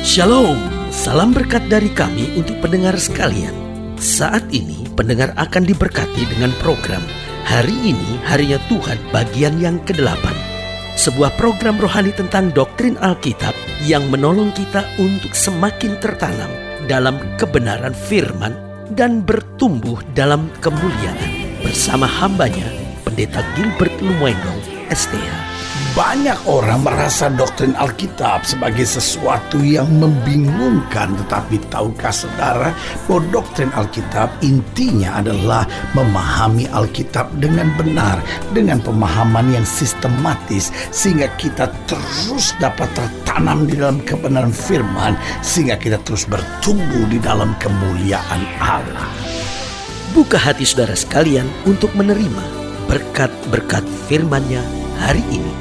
Shalom, salam berkat dari kami untuk pendengar sekalian. Saat ini pendengar akan diberkati dengan program Hari Ini Harinya Tuhan bagian yang ke-8. Sebuah program rohani tentang doktrin Alkitab yang menolong kita untuk semakin tertanam dalam kebenaran firman dan bertumbuh dalam kemuliaan. Bersama hambanya, Pendeta Gilbert Lumwendong, STH. Banyak orang merasa doktrin Alkitab sebagai sesuatu yang membingungkan. Tetapi tahukah saudara bahwa doktrin Alkitab intinya adalah memahami Alkitab dengan benar, dengan pemahaman yang sistematis, sehingga kita terus dapat tertanam di dalam kebenaran firman, sehingga kita terus bertumbuh di dalam kemuliaan Allah. Buka hati saudara sekalian untuk menerima berkat-berkat firman-Nya hari ini.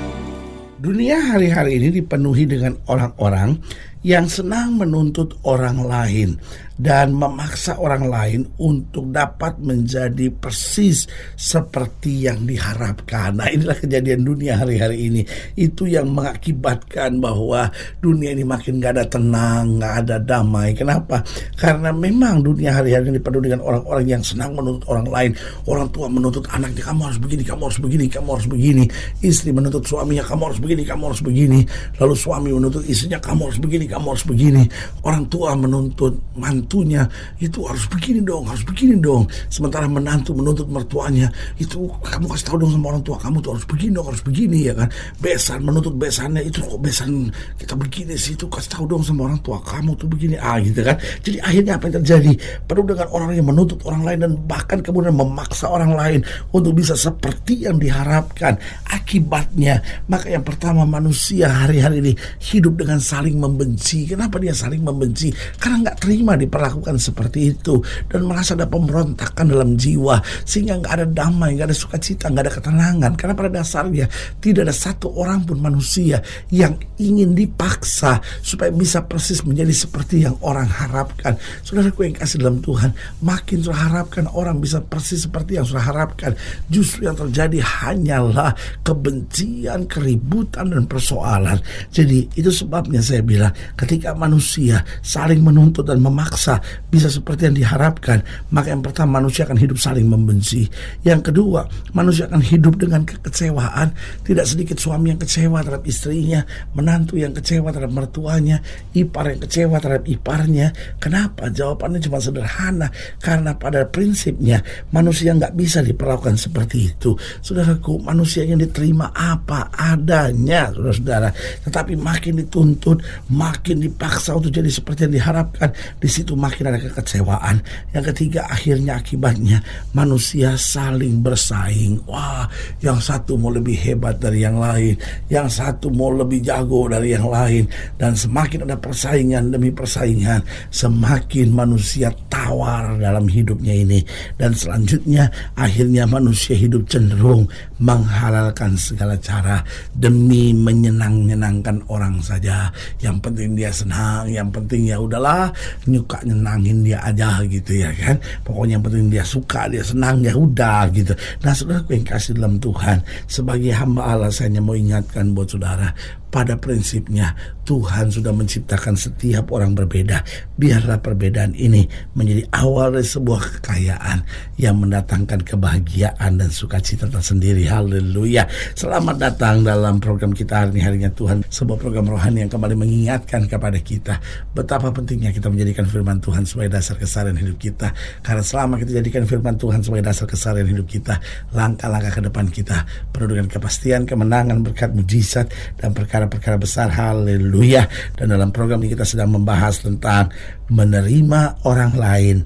Dunia hari-hari ini dipenuhi dengan orang-orang yang senang menuntut orang lain dan memaksa orang lain untuk dapat menjadi persis seperti yang diharapkan. Nah, inilah kejadian dunia hari-hari ini. Itu yang mengakibatkan bahwa dunia ini makin gak ada tenang, gak ada damai. Kenapa? Karena memang dunia hari-hari ini dipenuhi dengan orang-orang yang senang menuntut orang lain. Orang tua menuntut anaknya, kamu harus begini, kamu harus begini, kamu harus begini. Istri menuntut suaminya, kamu harus begini, kamu harus begini. Lalu suami menuntut istrinya, kamu harus begini, kamu harus begini. Orang tua menuntut mantunya, itu harus begini dong, harus begini dong. Sementara menantu menuntut mertuanya, itu kamu kasih tahu dong sama orang tua kamu tuh harus begini dong, harus begini, ya kan. Besan menuntut besannya, itu kok besan kita begini sih, itu kasih tahu dong sama orang tua kamu tuh begini, gitu kan. Jadi akhirnya apa yang terjadi? Penuh dengan orang yang menuntut orang lain dan bahkan kemudian memaksa orang lain untuk bisa seperti yang diharapkan. Akibatnya, maka yang pertama, manusia hari-hari ini hidup dengan saling membenci. Kenapa dia saling membenci? Karena nggak terima diperlakukan seperti itu dan merasa ada pemberontakan dalam jiwa, sehingga nggak ada damai, nggak ada sukacita, nggak ada ketenangan. Karena pada dasarnya tidak ada satu orang pun manusia yang ingin dipaksa supaya bisa persis menjadi seperti yang orang harapkan. Saudaraku yang kasih dalam Tuhan, makin sudah harapkan orang bisa persis seperti yang sudah harapkan, justru yang terjadi hanyalah kebencian, keributan, dan persoalan. Jadi itu sebabnya saya bilang, ketika manusia saling menuntut dan memaksa bisa seperti yang diharapkan, maka yang pertama, manusia akan hidup saling membenci. Yang kedua, manusia akan hidup dengan kekecewaan. Tidak sedikit suami yang kecewa terhadap istrinya, menantu yang kecewa terhadap mertuanya, ipar yang kecewa terhadap iparnya. Kenapa? Jawabannya cuma sederhana, karena pada prinsipnya manusia nggak bisa diperlakukan seperti itu. Saudaraku, manusia yang diterima apa adanya, saudara-saudara. Tetapi makin dituntut, makin dipaksa untuk jadi seperti yang diharapkan, di situ makin ada kekecewaan. Yang ketiga, akhirnya akibatnya manusia saling bersaing. Wah, yang satu mau lebih hebat dari yang lain, yang satu mau lebih jago dari yang lain, dan semakin ada persaingan demi persaingan, semakin manusia tawar dalam hidupnya ini. Dan selanjutnya akhirnya manusia hidup cenderung menghalalkan segala cara demi menyenangkan orang saja. Yang penting dia senang, yang penting ya udahlah, nyuka nyenangin dia aja gitu, ya kan. Pokoknya yang penting dia suka, dia senang, ya udah gitu. Nah, saudaraku yang kasih dalam Tuhan, sebagai hamba Allah, saya hanya mau ingatkan buat saudara, pada prinsipnya Tuhan sudah menciptakan setiap orang berbeda. Biarlah perbedaan ini menjadi awal dari sebuah kekayaan yang mendatangkan kebahagiaan dan sukacita tersendiri. Haleluya. Selamat datang dalam program kita hari ini, Harinya Tuhan, sebuah program rohani yang kembali mengingatkan kepada kita betapa pentingnya kita menjadikan firman Tuhan sebagai dasar keseharian hidup kita. Karena selama kita jadikan firman Tuhan sebagai dasar keseharian hidup kita, langkah-langkah ke depan kita penuh dengan kepastian, kemenangan, berkat, mujizat, dan perkara-perkara besar. Haleluya. Dan dalam program ini kita sedang membahas tentang menerima orang lain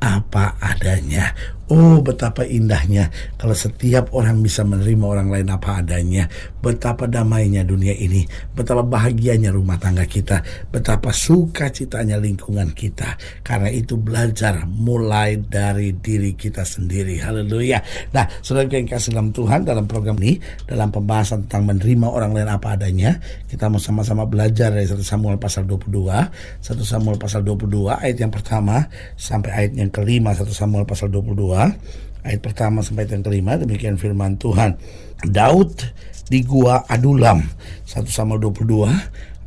apa adanya. Oh, betapa indahnya kalau setiap orang bisa menerima orang lain apa adanya. Betapa damainya dunia ini, betapa bahagianya rumah tangga kita, betapa sukacitanya lingkungan kita. Karena itu belajar mulai dari diri kita sendiri. Haleluya. Nah, saudara yang kasih dalam Tuhan, dalam program ini, dalam pembahasan tentang menerima orang lain apa adanya, kita mau sama-sama belajar dari 1 Samuel pasal 22. 1 Samuel pasal 22 ayat yang pertama sampai ayat yang kelima. 1 Samuel pasal 22 ayat pertama sampai ayat yang kelima. Demikian firman Tuhan. Daud di Gua Adulam. 1 Samuel 22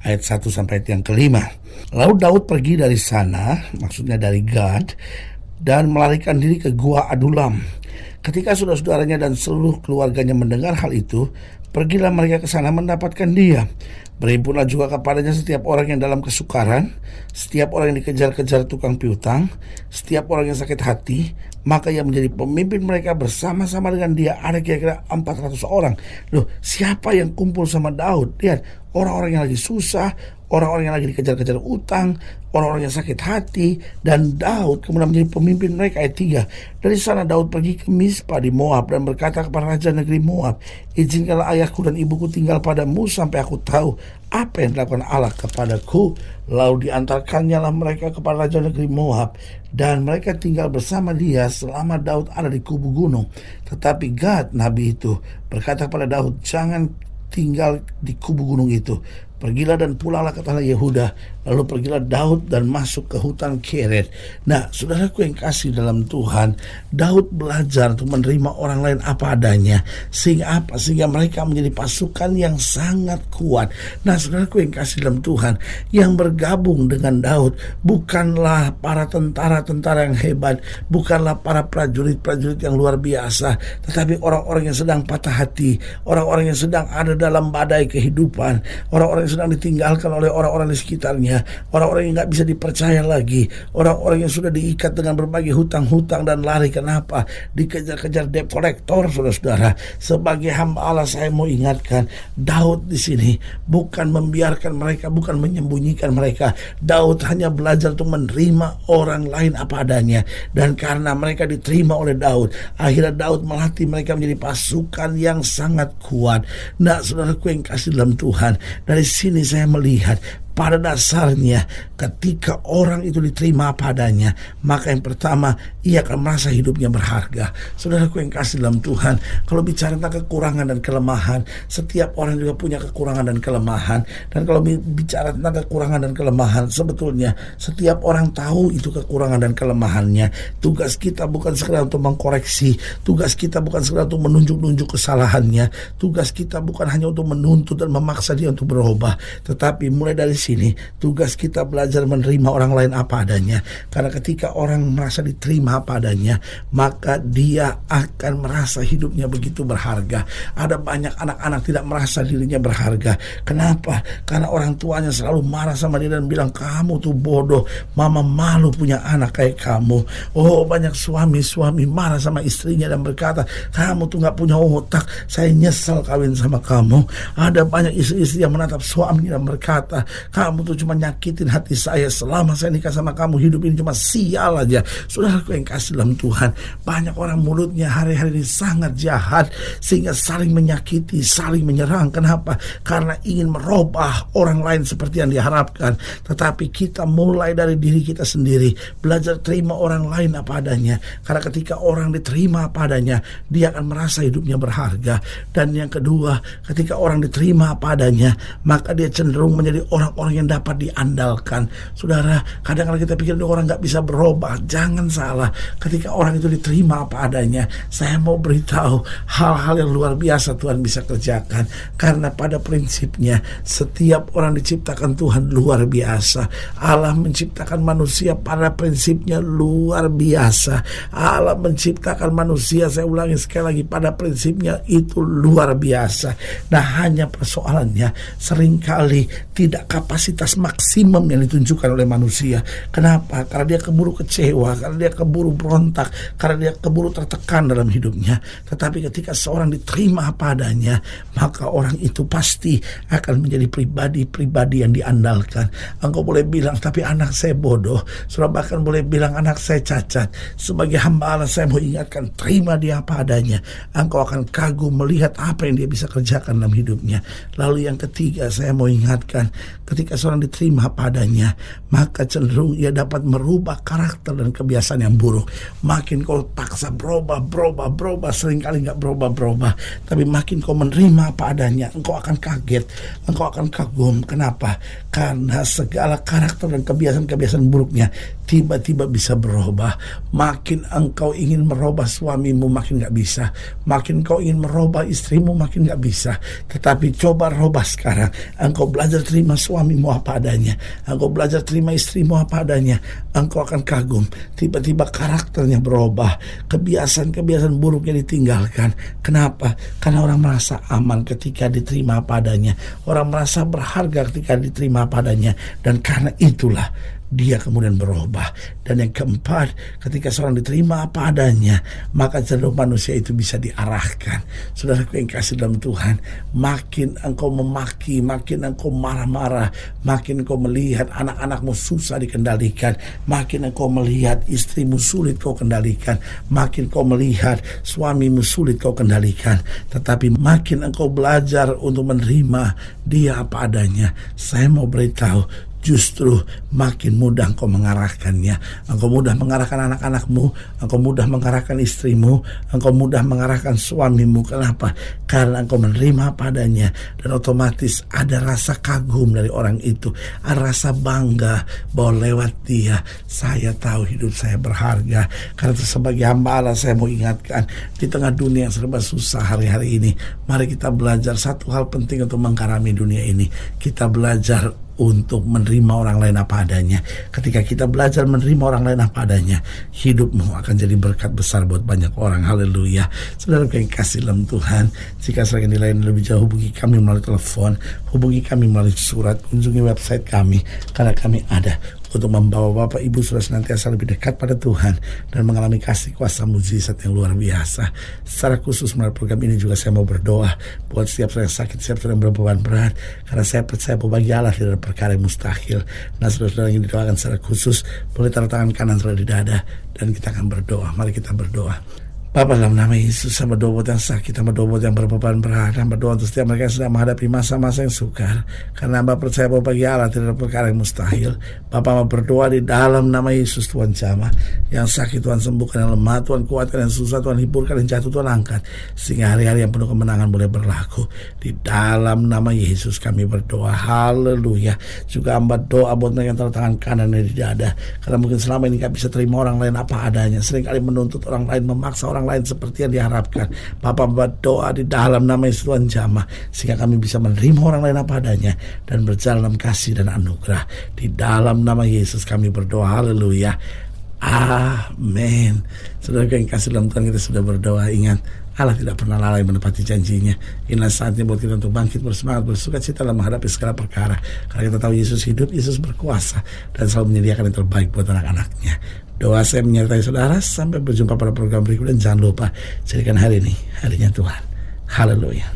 ayat 1 sampai ayat yang kelima. Lalu Daud pergi dari sana, maksudnya dari Gad, dan melarikan diri ke Gua Adulam. Ketika saudara-saudaranya dan seluruh keluarganya mendengar hal itu, pergilah mereka ke sana mendapatkan dia. Berhimpunlah juga kepadanya setiap orang yang dalam kesukaran, setiap orang yang dikejar-kejar tukang piutang, setiap orang yang sakit hati. Maka ia menjadi pemimpin mereka bersama-sama dengan dia. Ada kira-kira 400 orang. Loh, siapa yang kumpul sama Daud? Lihat, orang-orang yang lagi susah, orang-orang yang lagi dikejar-kejar utang, orang-orang yang sakit hati, dan Daud kemudian menjadi pemimpin mereka. Ayat 3. Dari sana Daud pergi ke Mispa di Moab dan berkata kepada raja negeri Moab, izinkanlah ayahku dan ibuku tinggal padamu sampai aku tahu apa yang dilakukan Allah kepadaku. Lalu diantarkannya lah mereka kepada raja negeri Moab, dan mereka tinggal bersama dia selama Daud ada di kubu gunung. Tetapi Gad, nabi itu, berkata kepada Daud, jangan tinggal di kubu gunung itu. Pergilah dan pulanglah ke tanah Yehuda. Lalu pergilah Daud dan masuk ke hutan Keret. Nah, saudaraku yang kasih dalam Tuhan, Daud belajar untuk menerima orang lain apa adanya. Sehingga apa? Sehingga mereka menjadi pasukan yang sangat kuat. Nah, saudaraku yang kasih dalam Tuhan, yang bergabung dengan Daud bukanlah para tentara-tentara yang hebat, bukanlah para prajurit-prajurit yang luar biasa, tetapi orang-orang yang sedang patah hati, orang-orang yang sedang ada dalam badai kehidupan, orang-orang yang sedang ditinggalkan oleh orang-orang di sekitarnya, orang-orang yang gak bisa dipercaya lagi, orang-orang yang sudah diikat dengan berbagai hutang-hutang dan lari. Kenapa? Dikejar-kejar debt collector, saudara-saudara. Sebagai hamba Allah, saya mau ingatkan, Daud di sini bukan membiarkan mereka, bukan menyembunyikan mereka. Daud hanya belajar untuk menerima orang lain apa adanya, dan karena mereka diterima oleh Daud, akhirnya Daud melatih mereka menjadi pasukan yang sangat kuat. Nah, saudaraku yang kasih dalam Tuhan, dari sini saya melihat pada dasarnya ketika orang itu diterima apa adanya, maka yang pertama ia akan merasa hidupnya berharga. Saudaraku yang kasih dalam Tuhan, kalau bicara tentang kekurangan dan kelemahan, setiap orang juga punya kekurangan dan kelemahan. Dan kalau bicara tentang kekurangan dan kelemahan, sebetulnya setiap orang tahu itu kekurangan dan kelemahannya. Tugas kita bukan sekedar untuk mengkoreksi, tugas kita bukan sekedar untuk menunjuk-nunjuk kesalahannya, tugas kita bukan hanya untuk menuntut dan memaksa dia untuk berubah, tetapi mulai dari sini tugas kita belajar menerima orang lain apa adanya. Karena ketika orang merasa diterima apa adanya, maka dia akan merasa hidupnya begitu berharga. Ada banyak anak-anak tidak merasa dirinya berharga. Kenapa? Karena orang tuanya selalu marah sama dia dan bilang, kamu tuh bodoh, mama malu punya anak kayak kamu. Oh, banyak suami-suami marah sama istrinya dan berkata, kamu tuh gak punya otak, saya nyesel kawin sama kamu. Ada banyak istri-istri yang menatap suami dan berkata, kamu tuh cuma nyakitin hati saya, selama saya nikah sama kamu hidup ini cuma sial aja. Saudaraku yang kasih dalam Tuhan, banyak orang mulutnya hari-hari ini sangat jahat, sehingga saling menyakiti, saling menyerang. Kenapa? Karena ingin merubah orang lain seperti yang diharapkan. Tetapi kita mulai dari diri kita sendiri, belajar terima orang lain apa adanya. Karena ketika orang diterima apa adanya, dia akan merasa hidupnya berharga. Dan yang kedua, ketika orang diterima apa adanya, maka dia cenderung menjadi orang-orang yang dapat diandalkan. Saudara, kadang-kadang kita pikir orang gak bisa berubah. Jangan salah, ketika orang itu diterima apa adanya, saya mau beritahu hal-hal yang luar biasa Tuhan bisa kerjakan. Karena pada prinsipnya setiap orang diciptakan Tuhan luar biasa. Allah menciptakan manusia pada prinsipnya luar biasa. Allah menciptakan manusia, saya ulangi sekali lagi, pada prinsipnya itu luar biasa. Nah, hanya persoalannya seringkali tidak kapasitas maksimum yang ditunjukkan oleh manusia. Kenapa? Karena dia keburu kecewa, karena dia keburu berontak, karena dia keburu tertekan dalam hidupnya. Tetapi ketika seorang diterima apa adanya, maka orang itu pasti akan menjadi pribadi-pribadi yang diandalkan. Engkau boleh bilang, tapi anak saya bodoh. Saudara bahkan boleh bilang, anak saya cacat. Sebagai hamba Allah, saya mau ingatkan, terima dia apa adanya. Engkau akan kagum melihat apa yang dia bisa kerjakan dalam hidupnya. Lalu yang ketiga, saya mau ingatkan, ketika seorang diterima apa adanya, maka cenderung ia dapat merubah karakter dan kebiasaan yang buruk. Makin kau paksa berubah, seringkali gak berubah. Tapi makin kau menerima apa adanya, engkau akan kaget, engkau akan kagum. Kenapa? karena segala karakter dan kebiasaan-kebiasaan buruknya tiba-tiba bisa berubah. Makin engkau ingin merubah suamimu, makin gak bisa. Makin kau ingin merubah istrimu, makin gak bisa. Tetapi coba rubah sekarang. Engkau belajar terima suamimu apa adanya, engkau belajar terima istrimu apa adanya. Engkau akan kagum, tiba-tiba karakternya berubah, kebiasaan-kebiasaan buruknya ditinggalkan. Kenapa? Karena orang merasa aman ketika diterima apa adanya. Orang merasa berharga ketika diterima apa adanya. Dan karena itulah dia kemudian berubah. Dan yang keempat, ketika seorang diterima apa adanya, maka cenderung manusia itu bisa diarahkan. Saudaraku yang kasih dalam Tuhan, makin engkau memaki, makin engkau marah-marah, makin engkau melihat anak-anakmu susah dikendalikan, makin engkau melihat istrimu sulit kau kendalikan, makin kau melihat suamimu sulit kau kendalikan. Tetapi makin engkau belajar untuk menerima dia apa adanya, saya mau beritahu, justru makin mudah engkau mengarahkannya. Engkau mudah mengarahkan anak-anakmu, engkau mudah mengarahkan istrimu, engkau mudah mengarahkan suamimu. Kenapa? Karena engkau menerima padanya. Dan otomatis ada rasa kagum dari orang itu, ada rasa bangga bahwa lewat dia saya tahu hidup saya berharga. Karena itu sebagai hamba Allah saya mau ingatkan, di tengah dunia yang serba susah hari-hari ini, mari kita belajar satu hal penting untuk mengkarami dunia ini. Kita belajar untuk menerima orang lain apa adanya. Ketika kita belajar menerima orang lain apa adanya, hidupmu akan jadi berkat besar buat banyak orang. Haleluya. Saudara yang kasih dalam Tuhan, jika sedang dilayani lebih jauh, hubungi kami melalui telepon, hubungi kami melalui surat, kunjungi website kami, karena kami ada untuk membawa Bapak Ibu Saudara senantiasa lebih dekat pada Tuhan dan mengalami kasih kuasa mujizat yang luar biasa. Secara khusus melalui program ini juga saya mau berdoa buat setiap orang yang sakit, setiap orang yang berbeban berat, karena saya percaya bahwa bagi Allah tidak ada perkara yang mustahil. Nah, saudara-saudara yang didoakan secara khusus, boleh taruh tangan kanan saudara di dada dan kita akan berdoa. Mari kita berdoa. Bapa, dalam nama Yesus, sama doa buat yang sakit, sama doa buat yang berbeban berat, sama doa untuk setiap mereka yang sedang menghadapi masa-masa yang sukar. Karena Bapa percaya bahwa bagi Allah tidak ada perkara yang mustahil. Bapa mau berdoa di dalam nama Yesus, Tuhan jamah. Yang sakit Tuhan sembuhkan, yang lemah Tuhan kuatkan, yang susah Tuhan hiburkan, yang jatuh Tuhan angkat. Sehingga hari-hari yang penuh kemenangan boleh berlaku. Di dalam nama Yesus kami berdoa. Haleluya. Juga hamba doa buat mereka yang taruh tangan kanan di dada. Karena mungkin selama ini gak bisa terima orang lain apa adanya. Seringkali menuntut orang lain, memaksa orang lain seperti yang diharapkan. Bapak berdoa di dalam nama Yesus Tuhan jamah, sehingga kami bisa menerima orang lain apa adanya dan berjalan dalam kasih dan anugerah. Di dalam nama Yesus kami berdoa. Haleluya. Amin. Saudara yang kasih dalam Tuhan, kita sudah berdoa. Ingat, Allah tidak pernah lalai menepati janjinya. Inilah saatnya buat kita untuk bangkit, bersemangat, bersuka cita dalam menghadapi segala perkara. Karena kita tahu Yesus hidup, Yesus berkuasa, dan selalu menyediakan yang terbaik buat anak-anaknya. Doa saya menyertai saudara. Sampai berjumpa pada program berikutnya. Jangan lupa, jadikan hari ini harinya Tuhan. Haleluya.